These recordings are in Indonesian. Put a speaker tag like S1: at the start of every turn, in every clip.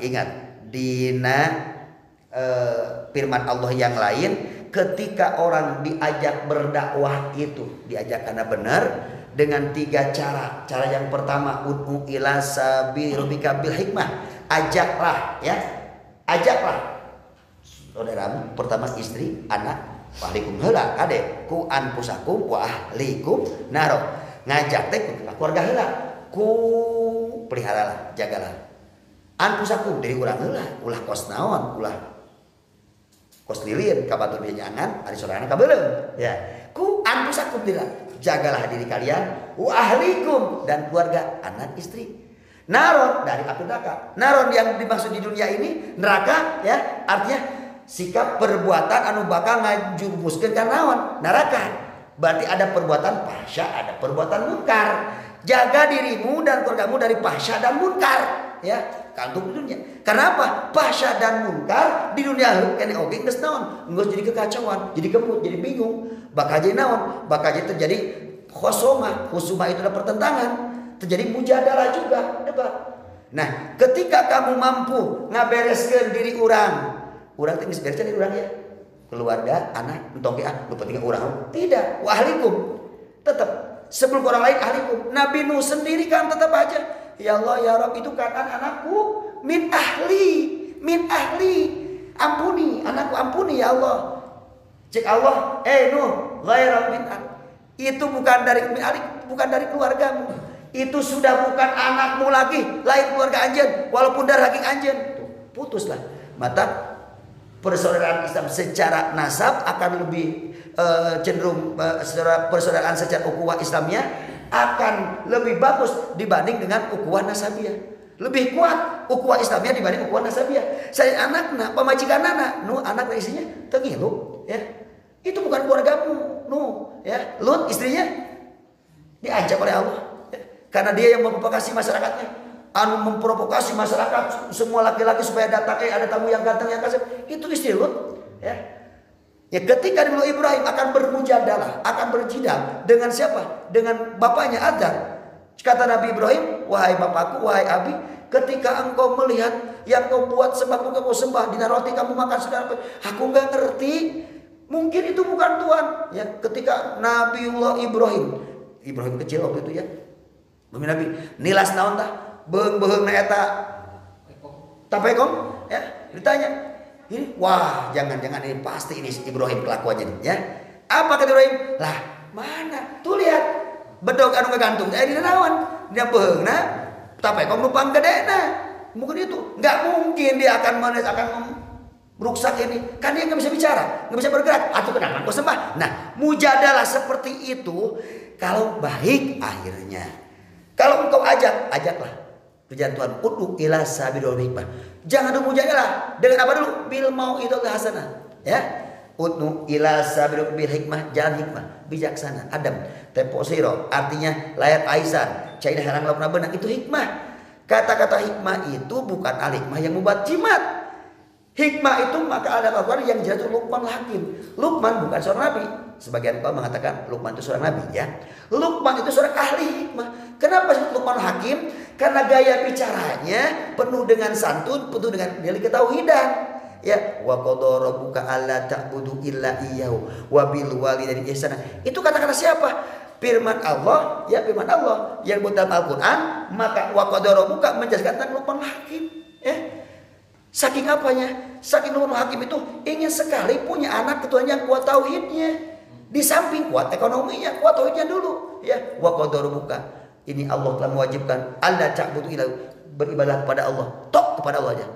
S1: ingat dina firman Allah yang lain, ketika orang diajak berdakwah itu diajak karena benar dengan 3 cara. Cara yang pertama, ud'u ila sabil rabbika bil hikmah, ajaklah ya, ajaklah saudaramu, pertama istri, anak, wahlikum heula kade ku anfusakum wa ahlikum naro, ngajak teh keluarga heula ku peliharalah, jagalah anfusakum dari urang heula, ulah kos naon, ulah kos lilin ka batur jangan ari sorangan ka beuleum ya, ku anfusakum dira, jagalah diri kalian, wa ahlikum dan keluarga, anak istri. Naron dari api neraka. Naron yang dimaksud di dunia ini neraka ya, artinya sikap perbuatan anu bakal ngajurumuskeun ka naon? Neraka. Berarti ada perbuatan fahsya, ada perbuatan munkar. Jaga dirimu dan keluargamu dari fahsya dan munkar ya. Kantuk di dunia. Kenapa? Fahsya dan munkar di dunia kene oge geus naon? Geus jadi kekacauan, jadi kebut, jadi bingung. Bakal jadi naon? Bakal jadi terjadi khusumah. Khusumah itu adalah pertentangan. Terjadi mujadalah juga, debat. Nah, ketika kamu mampu ngabereskeun diri orang teh geus bereskeun diri urang ya. Keluarga, anak, entong ge nu penting urang. Tidak, wa ahlikum. Tetap sebelum orang lain ahlikum. Nabi Nuh sendiri kan tetap aja, ya Allah ya Rabb, itu kan anakku min ahli. Ampuni, anakku ampuni ya Allah. Cek Allah, Nuh, ghaira min ahli. Itu bukan dari min ahli, bukan dari keluargamu. Itu sudah bukan anakmu lagi, lain keluarga anjeun, walaupun darah daging anjeun. Putuslah. Maka persaudaraan Islam secara nasab akan lebih cenderung persaudaraan secara ukhuwah Islamnya akan lebih bagus dibanding dengan ukhuwah nasabiyah. Lebih kuat ukhuwah Islamnya dibanding ukhuwah nasabiyah. Saya anakna, pamajikanana, nu anak istrinya teu ngilu ya. Itu bukan keluargamu, nu ya. Lut istrinya diancam oleh Allah. Karena dia yang memprovokasi masyarakatnya, memprovokasi masyarakat semua laki-laki supaya datang, ada tamu yang ganteng yang kasih, itu istri Lut ya. Ya ketika dulu Ibrahim akan bermujadalah, akan berjidal dengan siapa? Dengan bapaknya Azar. Kata Nabi Ibrahim, wahai bapakku, wahai abi, ketika engkau melihat yang kau buat sembah, kau sembah, dina roti kamu makan segala, aku nggak ngerti, mungkin itu bukan Tuhan ya. Ketika Nabiullah Ibrahim kecil waktu itu ya, Bumi Nabi nilas naon tah beung-beung na eta tapekong ya, ditanya ini, wah jangan-jangan ini pasti ini Ibrahim kelakuannya ya. Apa kata Ibrahim? Lah mana tuh lihat bedog anu ngagantung di naon dia beungna tapekong lupang gedena, mungkin itu nggak mungkin dia akan merusak ini, kan dia nggak bisa bicara, nggak bisa bergerak, atau kenapa kau sembah? Nah mujadalah seperti itu kalau baik akhirnya. Kalau engkau ajaklah perjalanan Tuhan, ud'u ila sabil hikmah. Jangan dulu mujadalah dengan apa dulu? Bil mau'izatil hasanah. Ya. Ud'u ila sabil hikmah, jalan hikmah, bijaksana, adem, teposiro, artinya layar aisan, caina harang laukna beunang, itu hikmah. Kata-kata hikmah itu bukan al-hikmah yang membuat jimat. Hikmah itu maka ada Al-Quran yang jatuh Luqman Hakim. Luqman bukan seorang nabi. Sebagian kaum mengatakan Luqman itu seorang nabi ya. Luqman itu seorang ahli hikmah. Kenapa disebut Luqman Hakim? Karena gaya bicaranya penuh dengan santun, penuh dengan nilai ketauhidan. Ya, wa qadara rabbuka alla ta'budu illa iyyahu wa bil walidayni ihsana. Itu kata-kata siapa? Firman Allah, ya firman Allah yang dalam Al-Qur'an, maka wa qadara rabbuka menjelaskan tentang Luqman Hakim, ya. Saking apanya? Saking Luqman Hakim itu ingin sekali punya anak ketuanya yang kuat tauhidnya. Di samping kuat ekonominya, kuat tauhidnya dulu. Ya, wa qadara rabbuka. Ini Allah telah mewajibkan alla ta'budu illa beribadah kepada Allah. Tok kepada Allah aja.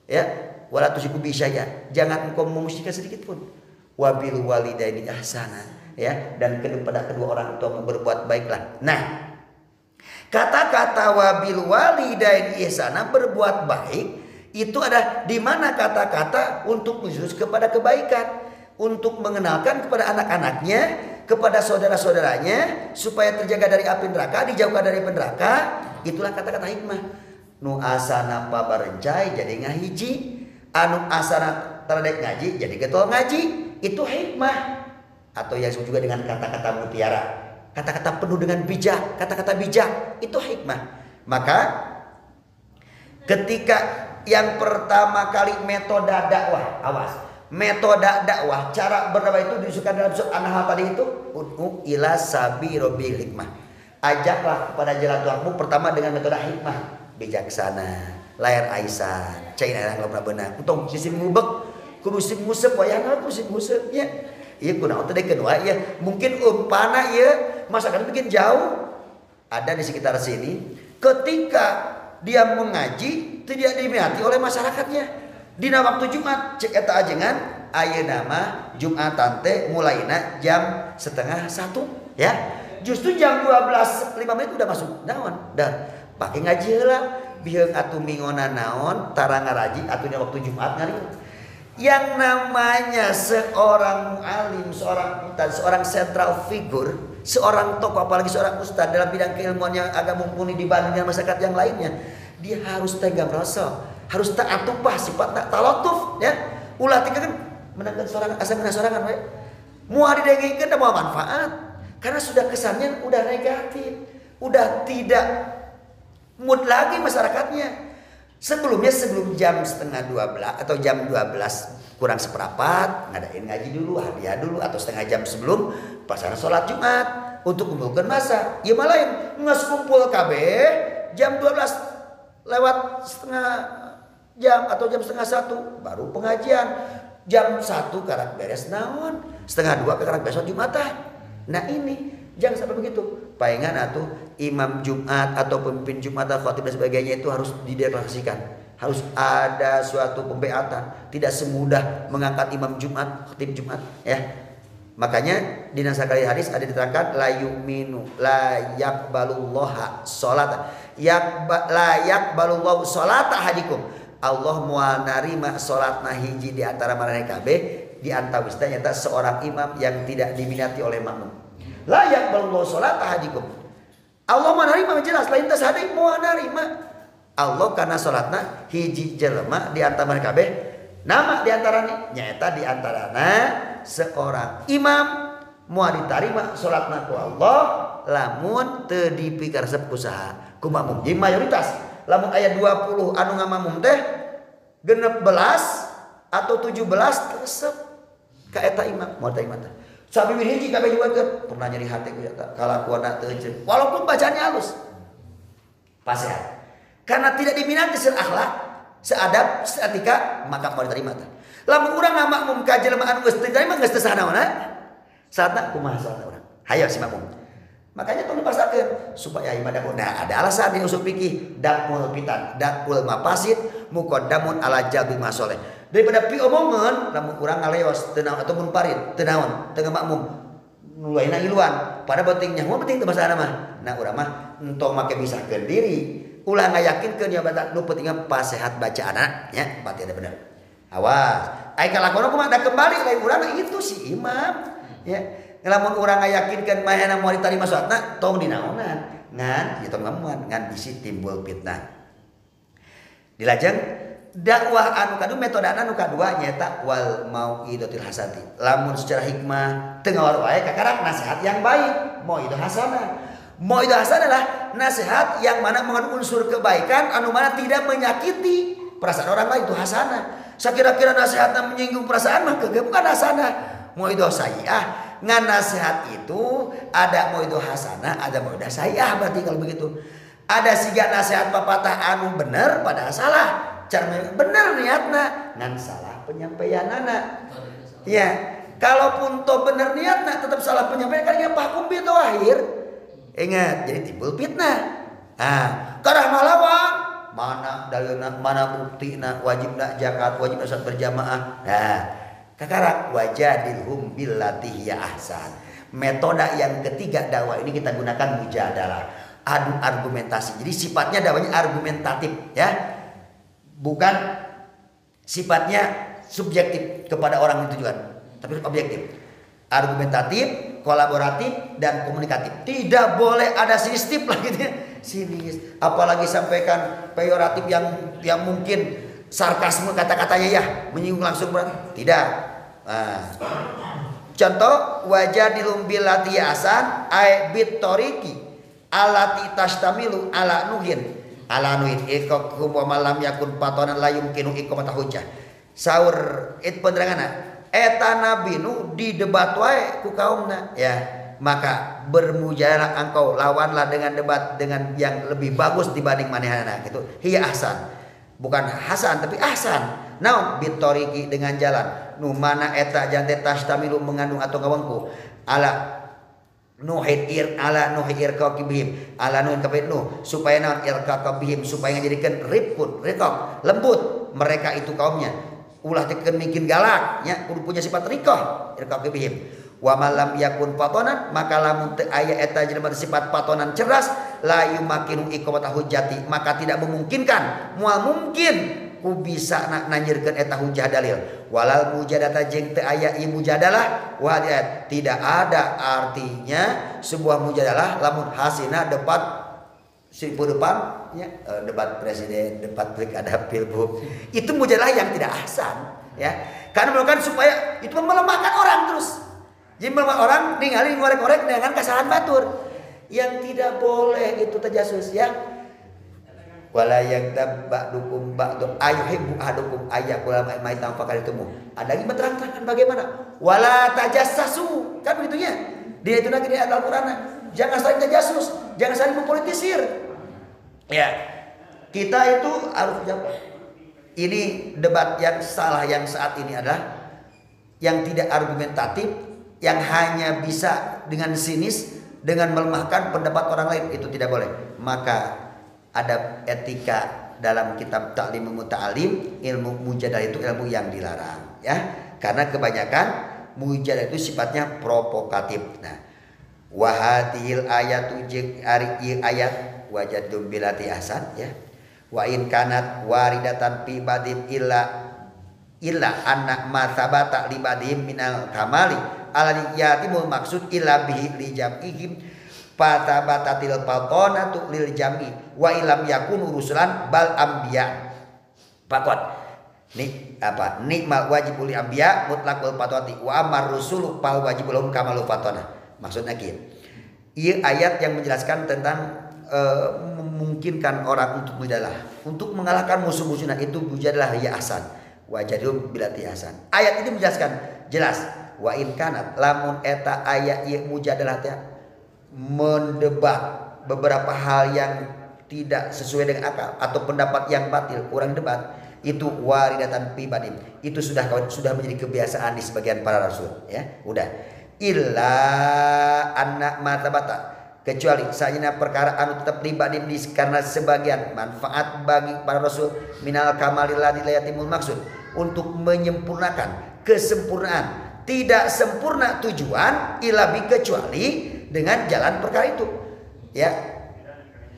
S1: Ya, wala tusyriku bihi syai'a. Jangan engkau memusyrikan sedikit pun. Wa bil walidaini ihsana. Ya, dan kepada kedua orang tua berbuat baiklah. Nah, kata-kata wa bil walidaini ihsana, berbuat baik, itu ada di mana kata-kata untuk khusus kepada kebaikan, untuk mengenalkan kepada anak-anaknya, kepada saudara-saudaranya supaya terjaga dari api neraka, dijauhkan dari neraka. Itulah kata-kata hikmah. Nu asana pabarencai jadi ngahiji, anu asana taradek ngaji jadi getol ngaji, itu hikmah. Atau yang disebut juga dengan kata-kata mutiara, kata-kata penuh dengan bijak, kata-kata bijak, itu hikmah. Maka ketika Yang pertama kali metode dakwah, awas. Metode dakwah, cara berdakwah itu disebutkan dalam surat An-Nahl tadi itu, ud'u ila sabirobil hikmah. Ajaklah kepada jalan Tuhanmu pertama dengan metode hikmah, bijaksana, layar aisan, cai yang pernah benang. Untung sisi ngubek, kudu sim ngusep wayahna kudu sim ngusep ya. Ieu kunaon teh kedua ya. Mungkin umpana ya, masyarakat bikin jauh. Ada di sekitar sini ketika dia mengaji tidak diminati oleh masyarakatnya. Dina waktu Jumat cek eta ajengan ayeuna mah Jumatan teh mulaina jam 12:30 ya. Justru jam 12:05 udah masuk naon dan pake ngaji heula biheung atuh mingona naon tara ngaraji atunya waktu Jumat ngari. Yang namanya seorang mualim, seorang ustaz, seorang central figure, seorang tokoh apalagi seorang ustaz dalam bidang keilmuan yang agak mumpuni dibanding masyarakat yang lainnya, dia harus tegam rasa, harus taat tupah sifat tak talatuf ya. Ulah tinggal kan menangkan seorang asal kena sorangan we. Moal didengengkeun da moal manfaat. Karena sudah kesannya udah negatif, udah tidak mood lagi masyarakatnya. Sebelum jam 11:30 atau jam 12 kurang seperempat ngadain ngaji dulu, hadiah dulu atau setengah jam sebelum pelaksanaan sholat Jumat untuk kumpulkan masa. Ya malah yang nges kumpul KB jam 12 lewat setengah jam atau jam setengah 1 baru pengajian. Jam 1 karak beres naon, setengah 2 karak besok Jumatan. Nah ini jangan sampai begitu. Palingan atuh imam Jumat atau pemimpin Jumat atau khatib dan sebagainya itu harus dideklarasikan. Harus ada suatu pembeatan. Tidak semudah mengangkat imam Jumat, khatib Jumat ya. Makanya di nasakali hadis ada diterangkan la yu'minu la yaqbalullaha sholata la yaqbalullahu sholata hadikum. Allah moal narima salatna hiji di antara manehna kabeh di antawisna nyata seorang imam yang tidak diminati oleh makmum. La yaqbalullahu sholata hadikum. Allah menerima jelas lain tas hadik moal narima. Allah karena salatna hiji jelema di antara manehna kabeh nama di antaranya nyata di antarana seorang imam moal ditarima salatna ku Allah lamun teu dipikaresep usaha ku makmum. Jadi mayoritas lamun aya 20 anu ngamamum teh 16 atau 17 resep ka eta imam moal imam teh. Sabibir hiji kabeh juakeun pernah nyeri hati ku eta kalakuanna teu ceuk walaupun bacaannya halus. Pasehat. Karena tidak diminati seakhlak, seadab, seetika maka moal diterima teh. Lamun urang ngamakmum ka jelema anu geus teu diterima geus teu sahanaona. Saatna kumaha salatna urang? Hayo si makmum. Makanya tong dipasakeun supaya ibadah. Nah, ada alasan di usul fikih dakul fitan, dakul mafasid muqaddamun ala jalbi masoleh. Daripada pi omongan lamun urang ngaleos teu naon atau mun parit teu naon teu makmum nulaina iluan pada pentingnya mun penting teu masalah mah. Nah, urang mah entong make misahkeun diri. Ulah ngayakinkeun ya badak nu pentingna pasehat bacaana nya pati ada bener. Awas, ai kalakuan kumaha da kembali lain urang itu si imam ya. Lamun urang ngayakinkeun mahena moal ditarima salatna tong dinaonan ngan kitu ngamuan ngan bisi timbul fitnah. Dilajeng dakwah anu kadu metodana anu kadua nyaeta wal mau'idatul hasanati. Lamun secara hikmah teu ngawar wae kakarang nasihat yang baik, mau'idah hasanah. Mau'idah hasanah adalah nasihat yang mana mengandung unsur kebaikan anu mana tidak menyakiti perasaan orang lain itu hasanah. Sakira-kira nasihatna menyinggung perasaan mah kageu bukan hasanah. Mau'idah sayyi'ah. Ngan nasihat itu ada mau'idah hasanah, ada mau'idah sayyi'ah berarti kalau begitu. Ada siga nasihat papatah anu bener padahal salah. Cara bener niatna ngan salah penyampaianana. Ya, kalaupun to bener niatna tetap salah penyampaian kan nya pakum bitu akhir. Ingat, jadi timbul fitnah. Karah malawang mana dalilna, mana buktina, wajibna zakat, wajibna salat berjamaah. Nah, kakarak wajadilhum billati hiya ahsan. Metode yang ketiga dakwah ini kita gunakan mujadalah, adu argumentasi. Jadi sifatnya dakwahnya argumentatif ya. Bukan sifatnya subjektif kepada orang itu juga, tapi objektif. Argumentatif, kolaboratif dan komunikatif. Tidak boleh ada sinistif lagi gitu. Sinis, apalagi sampaikan peyoratif yang mungkin sarkasme kata-katanya ya, menyinggung langsung berat. Tidak. Contoh wajadilum billati asan ay bitoriki alati tastamilu ala nuhin. alanuin ikakum wa malam yakun patonan la yumkinu iqamata hujjah. Saur it penerangana eta nabi nu didebat wae ku kaumna ya, maka bermujadalah engkau, lawanlah dengan debat dengan yang lebih bagus dibanding manehna gitu. Hiya ahsan, bukan hasan tapi ahsan. Naon bitoriki dengan jalan nu mana eta jante tastamilu mengandung atau ngawengku ala nuhir ala nuhir kabihim ala nuhir kabihim supaya naon irka kabihim supaya ngajadikeun ripun rikok lembut mereka itu kaumnya ulah tikeun bikin galak nya kudu punya sifat rikoh irka kabihim wa malam yakun patonan maka lamun teu aya eta jelema sifat patonan cerdas la yumakinu iqamata hujjati maka tidak memungkinkan moal mungkin ku bisa nanjirkeun eta hujjah dalil walal mujadata jeung teu aya ieu mujadalah wa tidak ada artinya sebuah mujadalah lamun hasilna debat depan ya debat presiden debat pilkada pilgub itu mujadalah yang tidak ahsan ya karena melakukan supaya itu melemahkan orang terus jadi melemahkan orang ningali ngorek-ngorek dengan kesalahan batur yang tidak boleh itu tajasus ya. Wala yaktab ba'dukum ba'du ayuhibbu ahadukum ayyakula maitan faqaditumu. Ada lagi terang-terangan bagaimana? Wala tajassasu. Kan begitunya. Dia itu lagi di Al-Qur'an. Jangan saling tajasus, jangan saling mempolitisir. Ya. Kita itu harus jawab. Ini debat yang salah yang saat ini adalah yang tidak argumentatif, yang hanya bisa dengan sinis, dengan melemahkan pendapat orang lain, itu tidak boleh. Maka ada etika dalam kitab Ta'lim Muta'alim, ilmu mujadalah itu ilmu yang dilarang ya. Karena kebanyakan mujadalah itu sifatnya provokatif. Nah, wa hadhil ayatu jeung ari ayat wajadum bilati ahsan ya. Wa in kanat waridatan fi badim illa anna ma sabata li badim minal kamali alladhi yatimul maksud illa bihi li jam'ihim fatabatatil fatonatu lil jam'i wa ilam yakunu rusulan bal anbiya faqat ni apa nikmal wajibul anbiya mutlaqul fatwati wa amar rusulu fal wajibul hum kamalul fatona. Maksudnya kieu ieu ayat yang menjelaskan tentang memungkinkan orang untuk mujadalah untuk mengalahkan musuh-musuhnya itu mujadalah ya ahsan wajadum bilati ahsan. Ayat ini menjelaskan jelas wa in kanat lamun eta ayat ieu mujadalah teh mendebat beberapa hal yang tidak sesuai dengan akal atau pendapat yang batil orang debat itu waridatan pibadim itu sudah menjadi kebiasaan di sebagian para rasul ya udah illa anna matabata kecuali sayana perkara anu tetap libadim karena sebagian manfaat bagi para rasul minal kamalil ladzi la yatimul maksud untuk menyempurnakan kesempurnaan tidak sempurna tujuan ilabi kecuali dengan jalan perkara itu ya.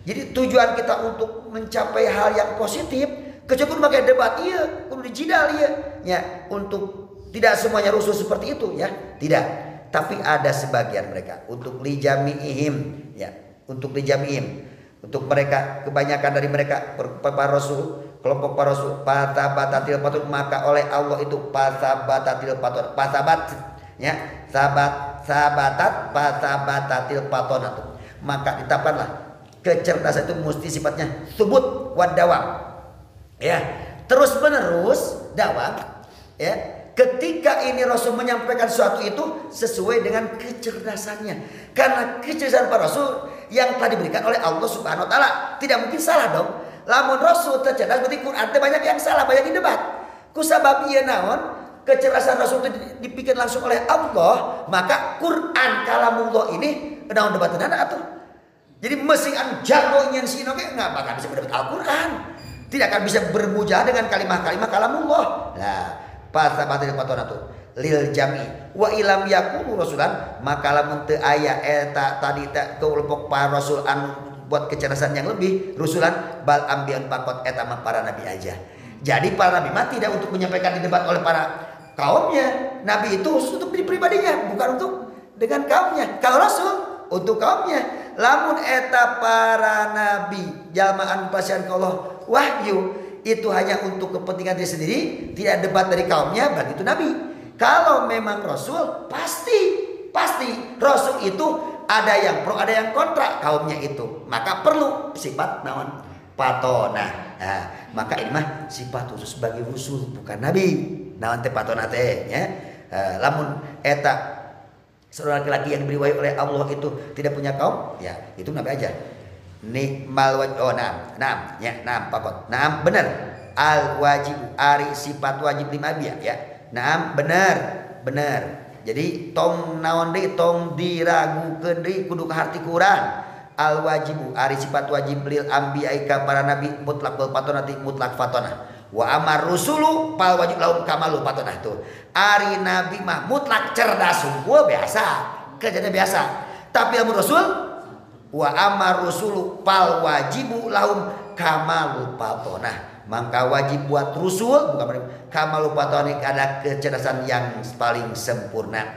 S1: Jadi tujuan kita untuk mencapai hal yang positif kecuali pakai debat iya kudu dijidal iya ya untuk tidak semuanya rusuh seperti itu ya tidak tapi ada sebagian mereka untuk lijamiihim ya untuk lijamiihim untuk mereka kebanyakan dari mereka para rasul kelompok para rasul patabatatil patut maka oleh Allah itu patabatatil patut patabat ya sabatat patabatatil patonatu maka ditetapkanlah kecerdasan itu mesti sifatnya subut wadawam ya terus menerus dawam ya ketika ini Rasul menyampaikan sesuatu itu sesuai dengan kecerdasannya karena kecerdasan para Rasul yang telah diberikan oleh Allah Subhanahu Wa Taala tidak mungkin salah dong. Lamun Rasul tercerdas berarti Quran banyak yang salah banyak yang debat kusabab ieu naon kecerdasan Rasul itu dipikir langsung oleh Allah maka Quran kalamullah ini naon debatna atuh. Jadi mesin anu jago nyen sino ge enggak bakal bisa mendapat Al-Qur'an. Tidak akan bisa bermujahadah dengan kalimat-kalimat kalamullah. Lah, pasabatil patonatu lil jami wa ilam yakunu rasulan maka lamun teu aya eta tadi kelompok para rasul anu buat kecerdasan yang lebih rusulan bal ambian pakot eta mah para nabi aja. Jadi para nabi mah tidak untuk menyampaikan di debat oleh para kaumnya. Nabi itu untuk pribadinya bukan untuk dengan kaumnya. Kalau rasul untuk kaumnya. Lamun eta para nabi jalmaan pasien Allah wahyu itu hanya untuk kepentingan diri sendiri tidak debat dari kaumnya berarti itu nabi. Kalau memang rasul pasti rasul itu ada yang pro ada yang kontra kaumnya itu maka perlu sifat naon patona. Nah, maka ini mah sifat khusus bagi Rasul bukan Nabi. Naon teh patona teh nya. Lamun eta seorang laki-laki yang diberi wahyu oleh Allah itu tidak punya kaum, ya itu Nabi aja. Nikmal wajib, oh naam, ya naam pakot, naam benar. Al wajib ari sifat wajib lima biya ya. Naam benar. Jadi tong naon deui tong diragukeun deui kudu ka harti kurang. Al wajibu ari sifat wajib lil anbiya ka para nabi mutlak fatonati mutlak fatonah. Wa amar rusulu pal wajib lahum kamalu fatonah tuh. Ari nabi mah mutlak cerdas unggul biasa, kerjanya biasa. Tapi amar rasul wa amar rusulu pal wajibu lahum kamalu fatonah. Maka wajib buat Rasul bukan kamalu fatonah ada kecerdasan yang paling sempurna.